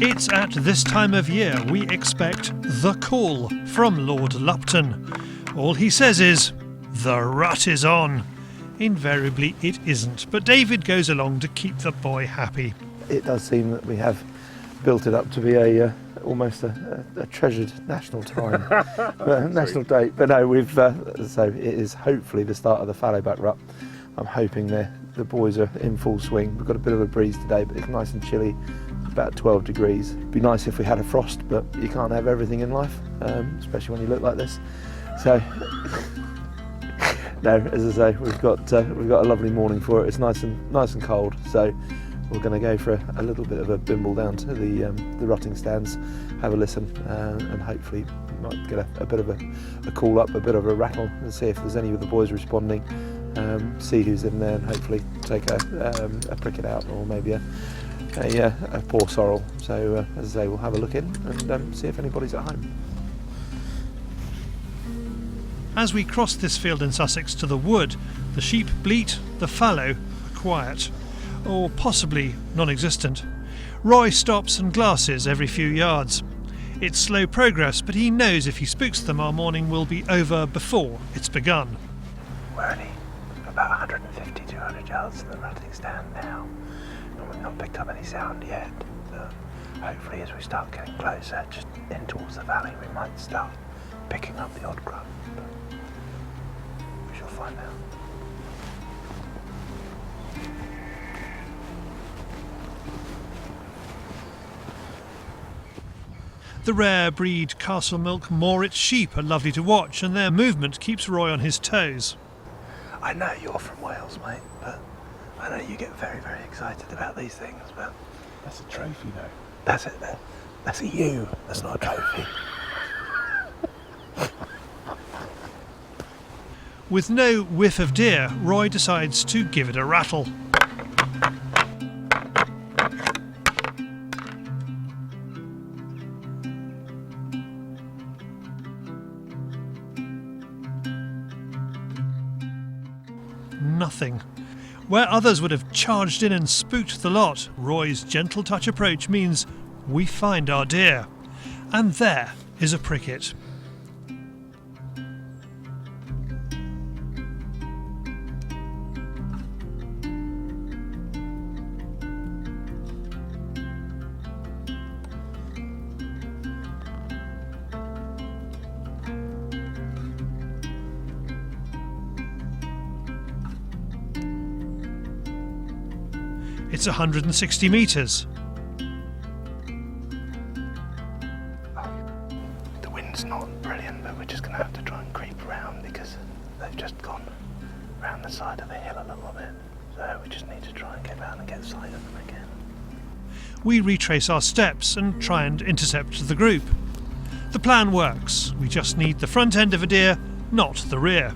It's at this time of year we expect the call from Lord Lupton. All he says is, "The rut is on." Invariably it isn't, but David goes along to keep the boy happy. It does seem that we have built it up to be almost a treasured national time, national date. But no, we've so it is hopefully the start of the fallowback rut. I'm hoping the boys are in full swing. We've got a bit of a breeze today, but it's nice and chilly, about 12 degrees. It'd be nice if we had a frost, but you can't have everything in life, especially when you look like this. So no, as I say, we've got a lovely morning for it. It's nice and cold, so we're going to go for a little bit of a bimble down to the rutting stands, have a listen, and hopefully might get a bit of a call up, a bit of a rattle, and see if there's any of the boys responding. See who's in there, and hopefully take a pricket out, or maybe a poor sorrel. So as I say, we'll have a look in and see if anybody's at home. As we cross this field in Sussex to the wood, the sheep bleat, the fallow are quiet, or possibly non-existent. Roy stops and glasses every few yards. It's slow progress, but he knows if he spooks them, our morning will be over before it's begun. We're only about 150, 200 yards to the rutting stand now, and we've not picked up any sound yet. So hopefully as we start getting closer, just in towards the valley, we might start picking up the odd grunt. We shall find out. The rare breed Castle Milk Moritz sheep are lovely to watch, and their movement keeps Roy on his toes. I know you're from Wales, mate, but I know you get very, very excited about these things, but that's a trophy, though. That's it. That's a ewe. That's not a trophy. With no whiff of deer, Roy decides to give it a rattle. Nothing. Where others would have charged in and spooked the lot, Roy's gentle touch approach means we find our deer. And there is a pricket. It's 160 metres. The wind's not brilliant, but we're just going to have to try and creep around because they've just gone round the side of the hill a little bit. So we just need to try and get round and get sight of them again. We retrace our steps and try and intercept the group. The plan works. We just need the front end of a deer, not the rear.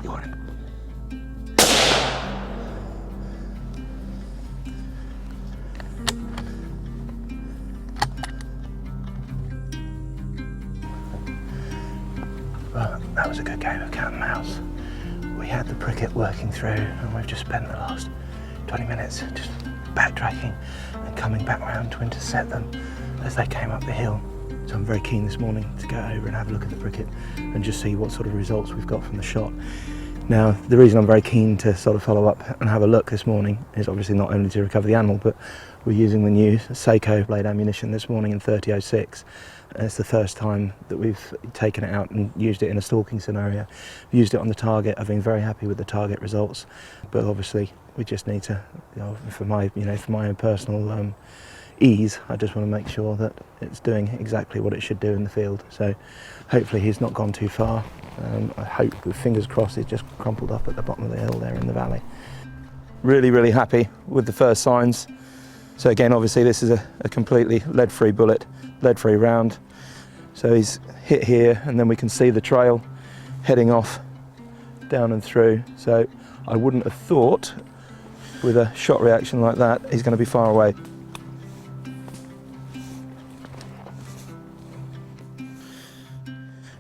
You're in. Well, that was a good game of cat and mouse. We had the pricket working through, and we've just spent the last 20 minutes just backtracking and coming back round to intercept them as they came up the hill. So I'm very keen this morning to go over and have a look at the pricket and just see what sort of results we've got from the shot. Now, the reason I'm very keen to sort of follow up and have a look this morning is obviously not only to recover the animal, but we're using the new Sako Blade ammunition this morning in 30.06. And it's the first time that we've taken it out and used it in a stalking scenario. Used it on the target. I've been very happy with the target results, but obviously we just need to, for my own personal ease, I just want to make sure that it's doing exactly what it should do in the field. So hopefully he's not gone too far. I hope, with fingers crossed, he's just crumpled up at the bottom of the hill there in the valley. Really, really happy with the first signs. So again, obviously this is a completely lead-free bullet, lead-free round. So he's hit here, and then we can see the trail heading off down and through. So I wouldn't have thought with a shot reaction like that he's going to be far away.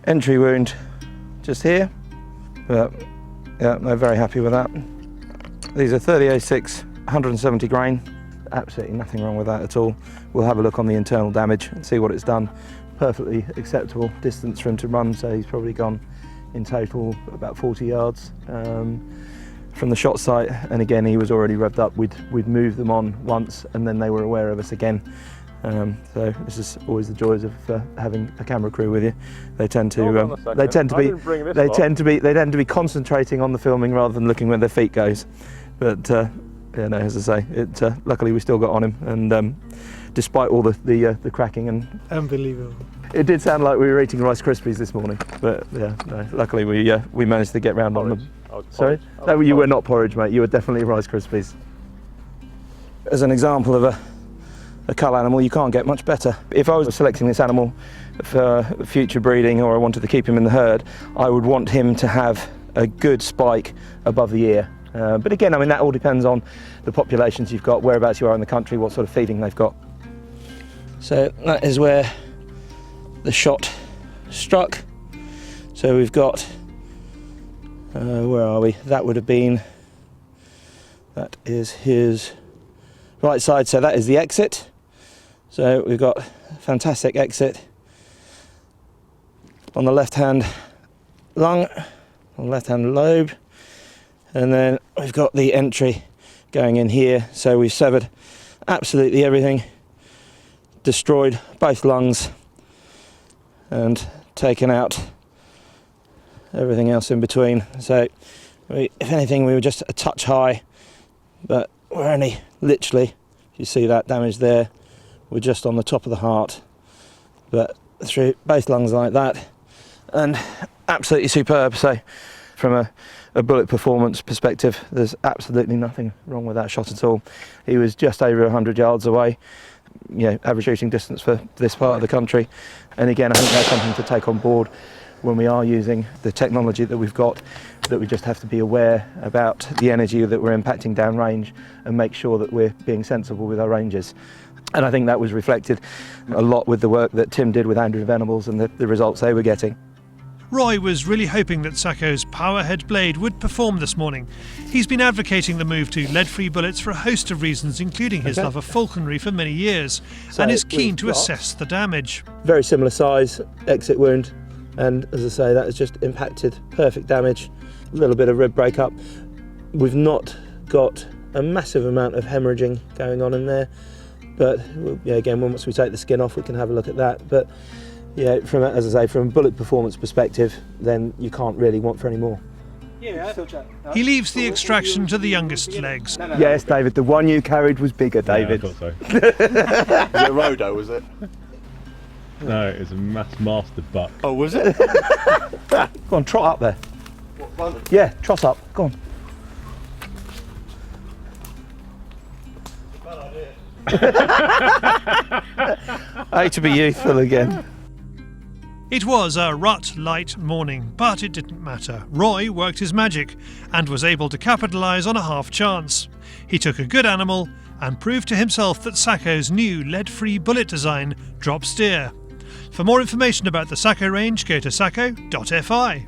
Entry wound just here, but yeah, they're very happy with that. These are 30.06, 170 grain. absolutely nothing wrong with that at all. We'll have a look on the internal damage and see what it's done. Perfectly acceptable distance for him to run, so he's probably gone in total about 40 yards from the shot site, and again he was already revved up. We'd moved them on once and then they were aware of us again. So this is always the joys of having a camera crew with you. They tend to be concentrating on the filming rather than looking where their feet goes. But yeah, no, as I say, luckily we still got on him, and despite all the cracking and unbelievable. It did sound like we were eating Rice Krispies this morning, but yeah, no, luckily we managed to get round on them. Sorry? No, you were not porridge, mate. You were definitely Rice Krispies. As an example of a cull animal, you can't get much better. If I was selecting this animal for future breeding, or I wanted to keep him in the herd, I would want him to have a good spike above the ear. But again, I mean, that all depends on the populations you've got, whereabouts you are in the country, what sort of feeding they've got. So that is where the shot struck. So we've got, where are we? That would have been, that is his right side, so that is the exit. So we've got a fantastic exit on the left hand lung, on the left hand lobe, and then we've got the entry going in here. So we've severed absolutely everything, destroyed both lungs and taken out everything else in between. So if anything, we were just a touch high, but we're only literally, you see that damage there, we're just on the top of the heart, but through both lungs like that, and absolutely superb. So from a bullet performance perspective, there's absolutely nothing wrong with that shot at all. He was just over 100 yards away, you know, average shooting distance for this part of the country. And again, I think that's something to take on board when we are using the technology that we've got, that we just have to be aware about the energy that we're impacting downrange and make sure that we're being sensible with our ranges. And I think that was reflected a lot with the work that Tim did with Andrew Venables and the results they were getting. Roy was really hoping that Sako's Powerhead Blade would perform this morning. He's been advocating the move to lead-free bullets for a host of reasons, including his love of falconry for many years, and is keen to assess the damage. Very similar size exit wound, and as I say, that has just impacted perfect damage. A little bit of rib breakup. We've not got a massive amount of hemorrhaging going on in there, but yeah, again, once we take the skin off, we can have a look at that. But yeah, as I say, from a bullet performance perspective, then you can't really want for any more. He leaves the extraction to the youngest legs. Yes, David, the one you carried was bigger, David. Yeah, I thought so. Was it a Rodo, was it? No, it was a master buck. Oh, was it? Go on, trot up there. What, one? Yeah, trot up, go on. I hate to be youthful again. It was a rut-light morning, but it didn't matter. Roy worked his magic and was able to capitalise on a half chance. He took a good animal and proved to himself that Sako's new lead-free bullet design drops steer. For more information about the Sako range, go to sako.fi.